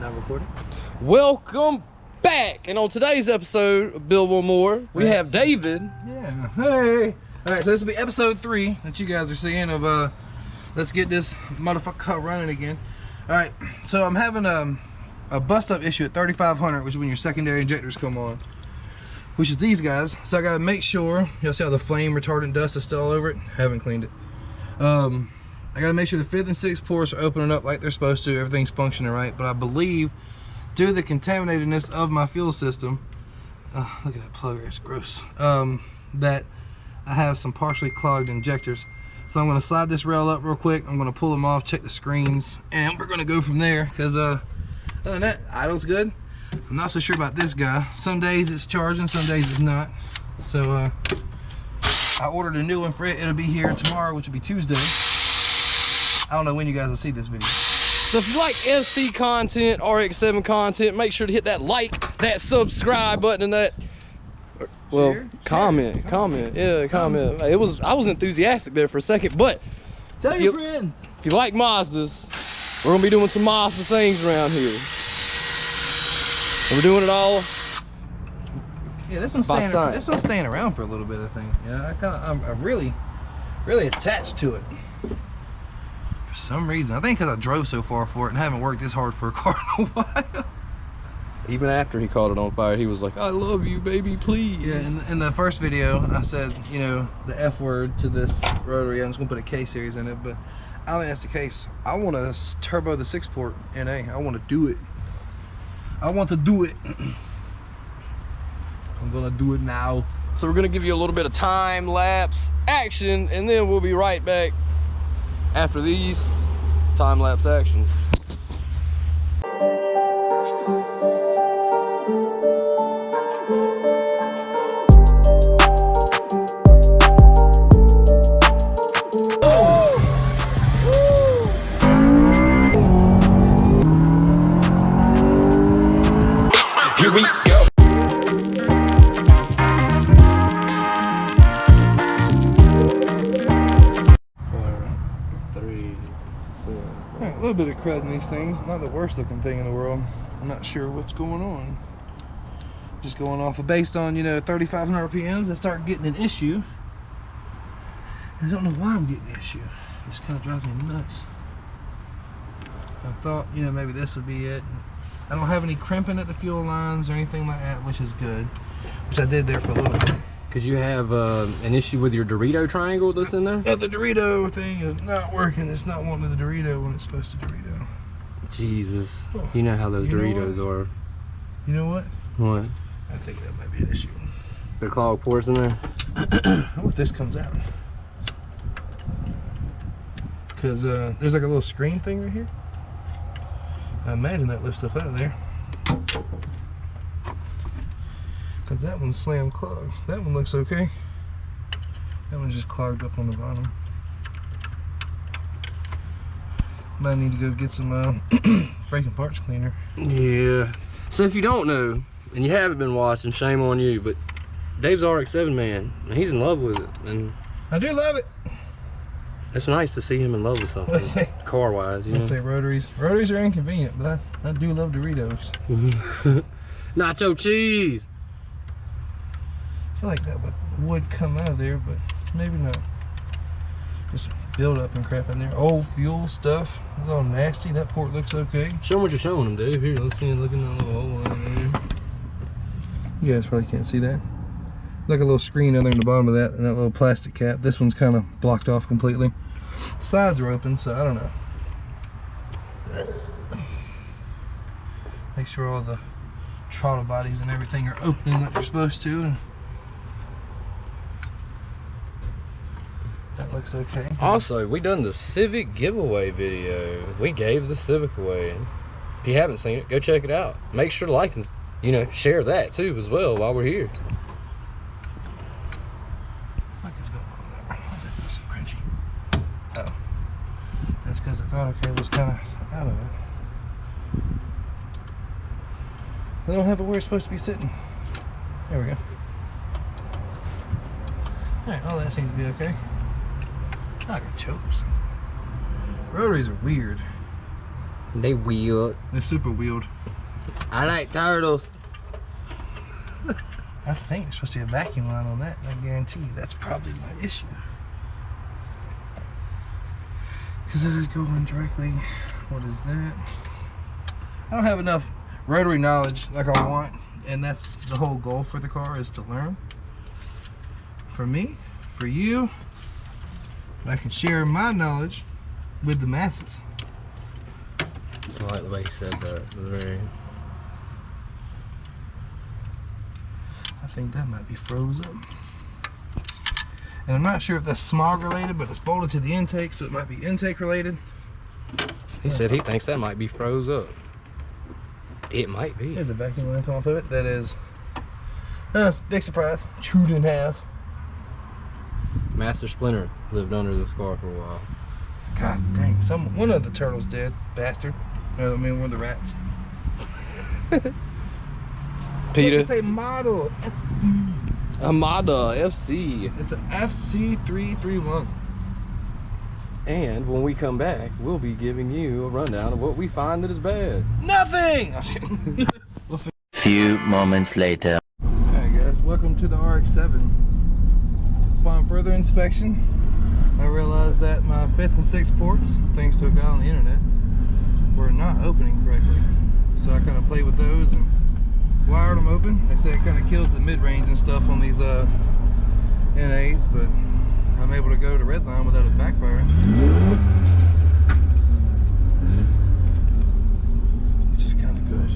Not recording. Welcome back, and on today's episode of Build One More, we have David. Yeah. Hey. All right. So this will be episode 3 that you guys are seeing of let's get this motherfucker running again. All right. So I'm having a bust-up issue at 3500, which is when your secondary injectors come on, which is these guys. So I gotta make sure. You'll see how the flame retardant dust is still all over it. Haven't cleaned it. I gotta make sure the 5th and 6th ports are opening up like they're supposed to. Everything's functioning right, but I believe due to the contaminatedness of my fuel system, look at that plug, it's gross, that I have some partially clogged injectors. So I'm gonna slide this rail up real quick. I'm gonna pull them off, check the screens, and we're gonna go from there, because other than that, idle's good. I'm not so sure about this guy. Some days it's charging, some days it's not. So I ordered a new one for it. It'll be here tomorrow, which will be Tuesday. I don't know when you guys will see this video. So if you like FC content, Rx7 content, make sure to hit that like, that subscribe button, and that, well, comment. Yeah, comment. I was enthusiastic there for a second, but Tell your friends. If you like Mazdas, we're gonna be doing some Mazda things around here. And we're doing it all. Yeah, this one's staying around for a little bit, I think. Yeah, I'm really attached to it. For some reason, I think because I drove so far for it and haven't worked this hard for a car in a while. Even after he caught it on fire, he was like, "I love you, baby, please." Yeah, in the first video, I said, you know, the F word to this rotary. I'm just gonna put a K series in it, but I don't think that's the case. I want to turbo the 6-port NA. I want to do it. I want to do it. I'm gonna do it now. So we're gonna give you a little bit of time lapse action, and then we'll be right back after these time lapse actions. Here we go. 3, 4. Right, a little bit of crud in these things. Not the worst looking thing in the world. I'm not sure what's going on. Just going off of based on, you know, 3,500 RPMs, I start getting an issue. I don't know why I'm getting the issue. It just kind of drives me nuts. I thought, you know, maybe this would be it. I don't have any crimping at the fuel lines or anything like that, which is good. Which I did there for a little bit. Because you have an issue with your Dorito triangle that's in there? Yeah, the Dorito thing is not working. It's not wanting the Dorito when it's supposed to Dorito. Jesus. You know how those Doritos are. You know what? What? I think that might be an issue. The clogged ports in there? I wonder if this comes out. Because there's like a little screen thing right here. I imagine that lifts up out of there. Because that one's slam clogged. That one looks okay. That one's just clogged up on the bottom. Might need to go get some braking parts cleaner. Yeah. So if you don't know, and you haven't been watching, shame on you, but Dave's RX-7 man, and he's in love with it. And I do love it. it's nice to see him in love with something, car-wise, you know? Let's say rotaries. Rotaries are inconvenient, but I do love Doritos. Nacho cheese! I feel like that would come out of there, but maybe not. Just build up and crap in there. Old fuel stuff. It's all nasty. That port looks okay. Show him what you're showing him, Dave. Here, let's see him looking at that little hole in there. You guys probably can't see that. Like a little screen in there in the bottom of that, and that little plastic cap. This one's kind of blocked off completely. Sides are open, so I don't know. Make sure all the throttle bodies and everything are opening like they're supposed to. And that looks okay. Also, we done the Civic giveaway video. We gave the Civic away. If you haven't seen it, go check it out. Make sure to like and, you know, share that too as well while we're here. What is going on there? Why does that feel so crunchy? Oh. That's because the throttle cable's kind of out of it. They don't have it where it's supposed to be sitting. There we go. Alright, all that seems to be okay. Not like a choke or something. Rotaries are weird. They weird. They're super weird. I like turtles. I think there's supposed to be a vacuum line on that. I guarantee you that's probably my issue. Because it is going directly. What is that? I don't have enough rotary knowledge like I want, and that's the whole goal for the car, is to learn. For me, for you, I can share my knowledge with the masses. I like the way he said that. It was very... I think that might be froze up. And I'm not sure if that's smog related, but it's bolted to the intake, so it might be intake related. He said he thinks that might be froze up. It might be. There's a vacuum line off of it. That is, big surprise. Chewed in half. Master Splinter lived under this car for a while. God dang, one of the turtles did, bastard. No, I mean one of the rats. Peter. It's a model FC. A Mazda FC. It's an FC331. And when we come back, we'll be giving you a rundown of what we find that is bad. Nothing! Few moments later. Alright guys, welcome to the RX7. Upon further inspection, I realized that my 5th and 6th ports, thanks to a guy on the internet, were not opening correctly. So I kind of played with those and wired them open. They say it kind of kills the mid-range and stuff on these NAs, but I'm able to go to redline without it backfiring, which is kind of good.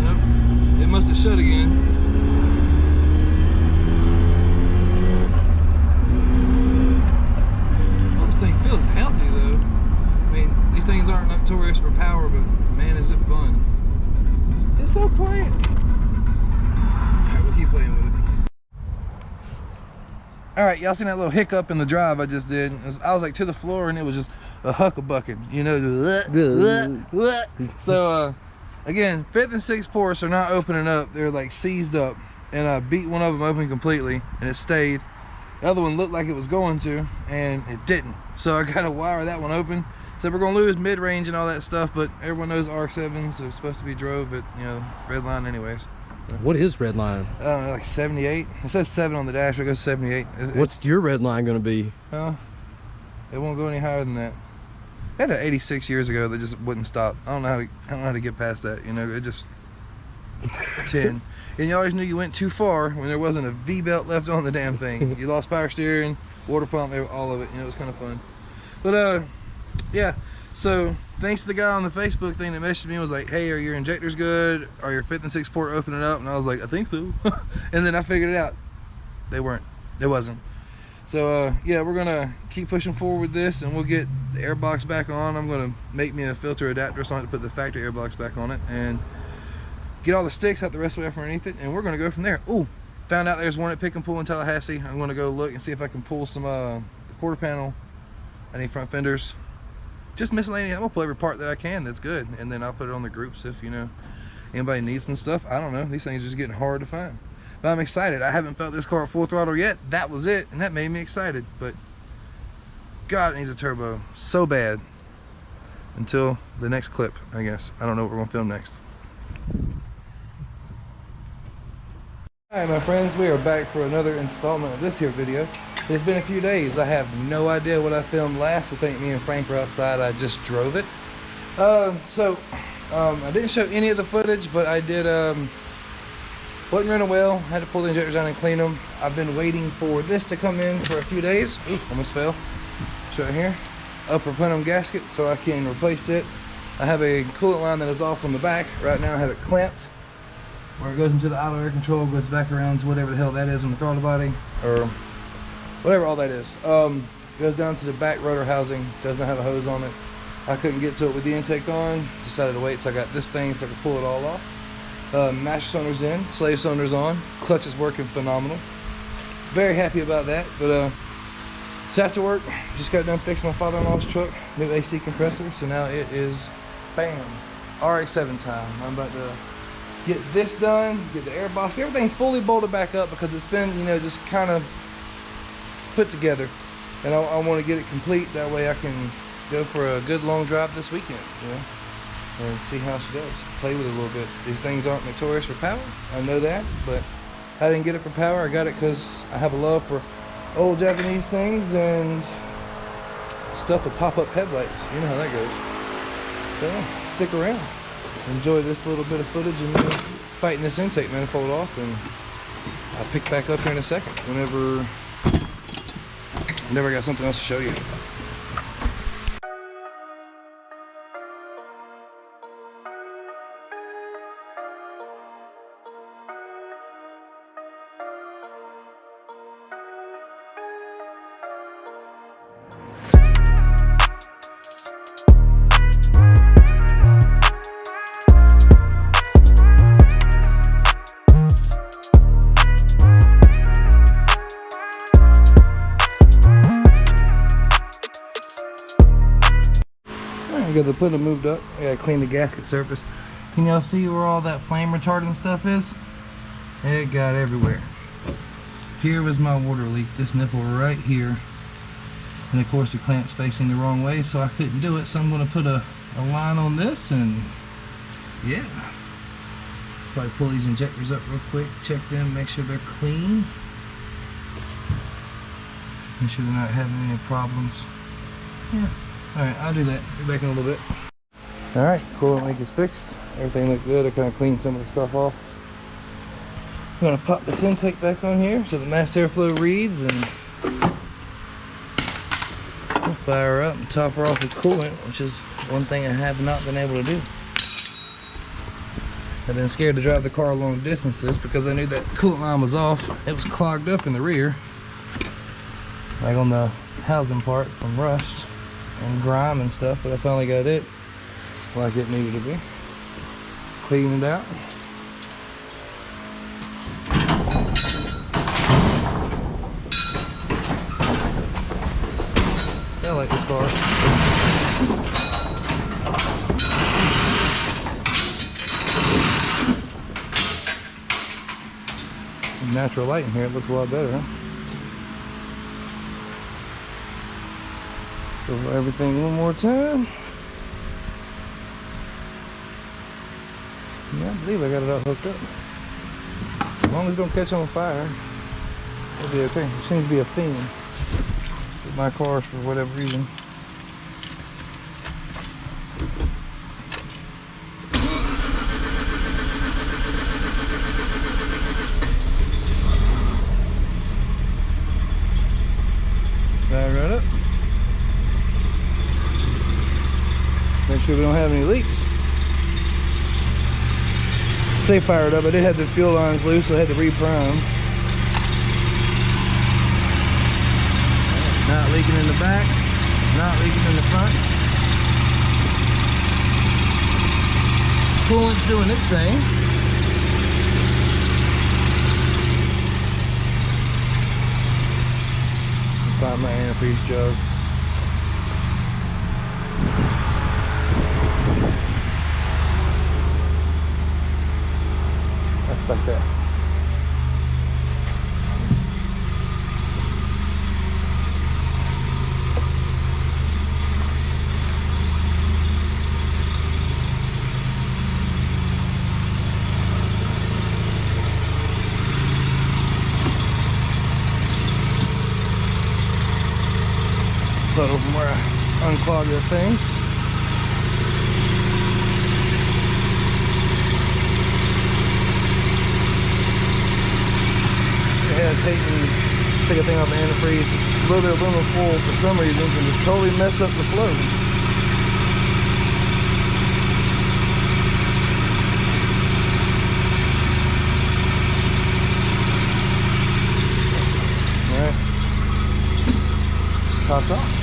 Yep, it must have shut again. Well, this thing feels healthy though. I mean, these things aren't notorious for power, but man, is it fun. It's so quiet. Alright, we'll keep playing with it. Alright, y'all seen that little hiccup in the drive I just did? I was like to the floor and it was just a huck-a-bucket, you know, so again, 5th and 6th ports are not opening up. They're like seized up, and I beat one of them open completely and it stayed. The other one looked like it was going to, and it didn't. So I gotta wire that one open. So we're gonna lose mid-range and all that stuff, but everyone knows Rx7s are supposed to be drove at, you know, red line anyways. What is red line? I don't know, like 78. It says 7 on the dash, but it goes 78. What's your red line gonna be? Well, it won't go any higher than that. I had an 86 years ago that just wouldn't stop. I don't know how to get past that, you know, it just 10. And you always knew you went too far when there wasn't a V-belt left on the damn thing. You lost power steering, water pump, all of it, you know, it was kind of fun. But yeah, so thanks to the guy on the Facebook thing that messaged me and was like, hey, are your injectors good? Are your 5th and 6th port opening up? And I was like, I think so. And then I figured it out. They weren't. It wasn't. So yeah, we're gonna keep pushing forward with this, and we'll get the air box back on. I'm gonna make me a filter adapter so I can put the factory air box back on it and get all the sticks out the rest of the way from underneath it, and we're gonna go from there. Ooh, found out there's one at Pick and Pull in Tallahassee. I'm gonna go look and see if I can pull some quarter panel. I need front fenders, just miscellaneous. I'm gonna pull every part that I can that's good, and then I'll put it on the groups if, you know, anybody needs some stuff. I don't know, these things are just getting hard to find, but I'm excited. I haven't felt this car at full throttle yet. That was it, and that made me excited. But God, it needs a turbo so bad. Until the next clip, I guess. I don't know what we're gonna film next. Alright my friends, we are back for another installment of this here video. It's been a few days. I have no idea what I filmed last. I think me and Frank were outside. I just drove it. I didn't show any of the footage, but I did, wasn't running well. Had to pull the injectors down and clean them. I've been waiting for this to come in for a few days. Ooh, almost fell. Show it here. Upper plenum gasket so I can replace it. I have a coolant line that is off on the back. Right now I have it clamped where it goes into the idle air control, goes back around to whatever the hell that is on the throttle body, or whatever all that is. Goes down to the back rotor housing, doesn't have a hose on it. I couldn't get to it with the intake on, decided to wait till I got this thing so I could pull it all off. Master cylinder's in, slave cylinder's on, clutch is working phenomenal. Very happy about that, but it's after work. Just got done fixing my father-in-law's truck, new AC compressor, so now it is, bam, Rx7 time. I'm about to get this done, get the air box, get everything fully bolted back up because it's been, you know, just kind of put together. And I want to get it complete. That way I can go for a good long drive this weekend, you know, and see how she does. Play with it a little bit. These things aren't notorious for power. I know that, but I didn't get it for power. I got it because I have a love for old Japanese things and stuff with pop-up headlights. You know how that goes. So stick around. Enjoy this little bit of footage and me fighting this intake manifold off, and I'll pick back up here in a second whenever I got something else to show you. I got the put it moved up. I gotta clean the gasket surface. Can y'all see where all that flame retardant stuff is? It got everywhere. Here was my water leak. This nipple right here. And of course the clamp's facing the wrong way, so I couldn't do it. So I'm gonna put a line on this, and yeah. Probably pull these injectors up real quick, check them, make sure they're clean. Make sure they're not having any problems. Yeah. Alright, I'll do that. Get back in a little bit. Alright, coolant leak is fixed. Everything looked good. I kind of cleaned some of the stuff off. I'm going to pop this intake back on here so the mass airflow reads, and we'll fire her up and top her off with coolant, which is one thing I have not been able to do. I've been scared to drive the car long distances because I knew that coolant line was off. It was clogged up in the rear, like on the housing part from rust and grime and stuff, but I finally got it like it needed to be. Clean it out. I like this car. Some natural light in here, it looks a lot better, huh? Go over everything one more time. Yeah, I believe I got it all hooked up. As long as it don't catch on fire, it'll be okay. It seems to be a theme with my cars for whatever reason. Fire right up. Make sure we don't have any leaks. Say fired up, I did have the fuel lines loose, so I had to reprime. Not leaking in the back, not leaking in the front. Coolant's doing its thing. Find my antifreeze jug. Like that. Put over where I unclog that thing. Taking take a thing off the antifreeze, just a little bit of aluminum foil for some reason can just totally mess up the flow. Alright, just topped off.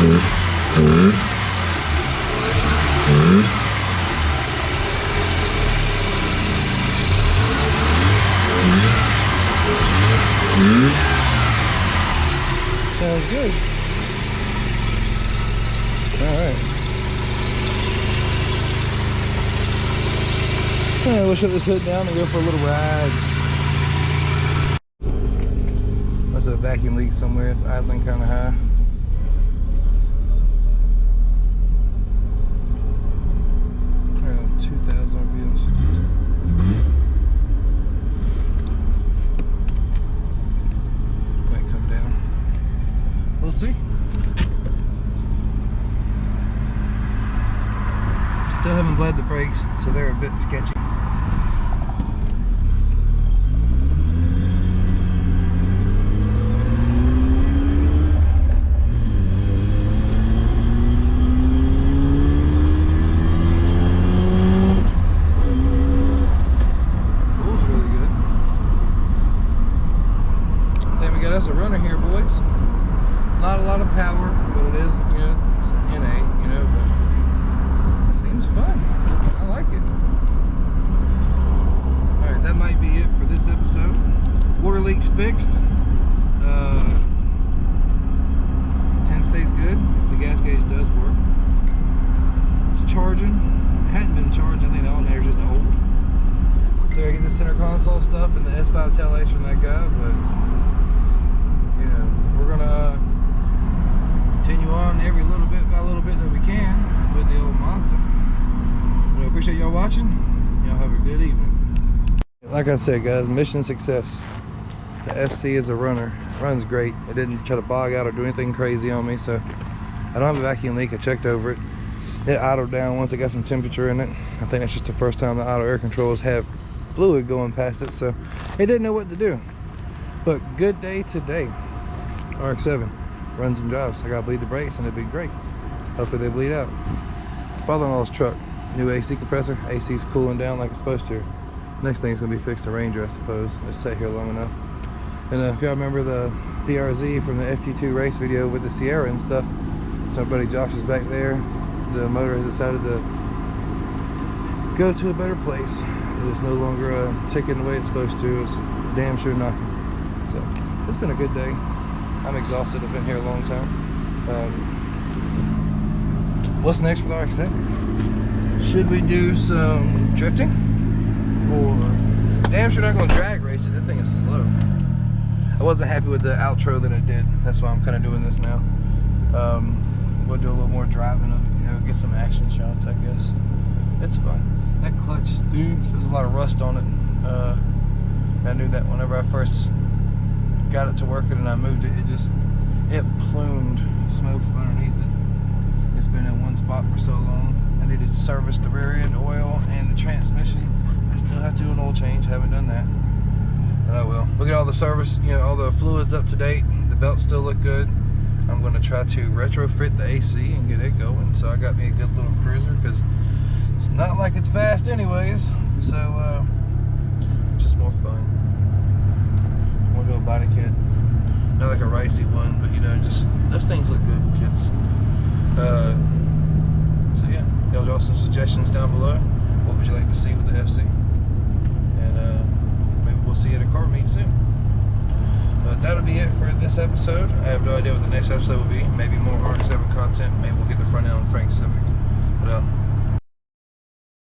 Sounds good. Alright. We'll shut this hood down and go for a little ride. That's a vacuum leak somewhere. It's idling kind of high. Around 2,000 RPMs. Might come down. We'll see. Still haven't bled the brakes, so they're a bit sketchy. That's a runner here, boys. Not a lot of power, but it is, you know, it's NA, you know, but it seems fun. I like it. Alright, that might be it for this episode. Water leaks fixed. Temp stays good. The gas gauge does work. It's charging. It hadn't been charged. I think the alternator's just old. So I get the center console stuff and the S5 taillights from that guy, but you know, we're gonna continue on every little bit by little bit that we can with the old monster. But I appreciate y'all watching. Y'all have a good evening. Like I said, guys, mission success. The FC is a runner. Runs great. It didn't try to bog out or do anything crazy on me, so I don't have a vacuum leak. I checked over it. It idled down once it got some temperature in it. I think that's just the first time the auto air controls have fluid going past it, so it didn't know what to do. But good day today. Rx7 runs and drives. I gotta bleed the brakes and it'd be great. Hopefully they bleed out. Father-in-law's truck, new AC compressor. AC's cooling down like it's supposed to. Next thing's gonna be fixed a Ranger, I suppose. It's sat here long enough. And if y'all remember the BRZ from the FT2 race video with the Sierra and stuff, so my buddy Josh is back there. The motor has decided to go to a better place. It is no longer ticking the way it's supposed to. It's damn sure knocking. So it's been a good day. I'm exhausted. I've been here a long time. What's next for the Rx7? Should we do some drifting? Or damn sure not going to drag race it. That thing is slow. I wasn't happy with the outro that it did. That's why I'm kind of doing this now. We'll do a little more driving of it, you know, get some action shots, I guess. It's fun. That clutch stinks. There's a lot of rust on it. I knew that whenever I first got it to working and I moved it, it plumed smoke from underneath it. It's been in one spot for so long. I needed to service the rear end oil and the transmission. I still have to do an oil change. Haven't done that, but I will. Look at all the service, you know, all the fluids up to date. The belts still look good. I'm going to try to retrofit the AC and get it going. So I got me a good little cruiser because it's not like it's fast anyways. So just more fun. We'll do a body kit. Not like a ricey one, but you know, just those things look good, kids. So yeah, y'all draw some suggestions down below. What would you like to see with the FC? And maybe we'll see you at a car meet soon. But that'll be it for this episode. I have no idea what the next episode will be. Maybe more Rx7 content. Maybe we'll get the front end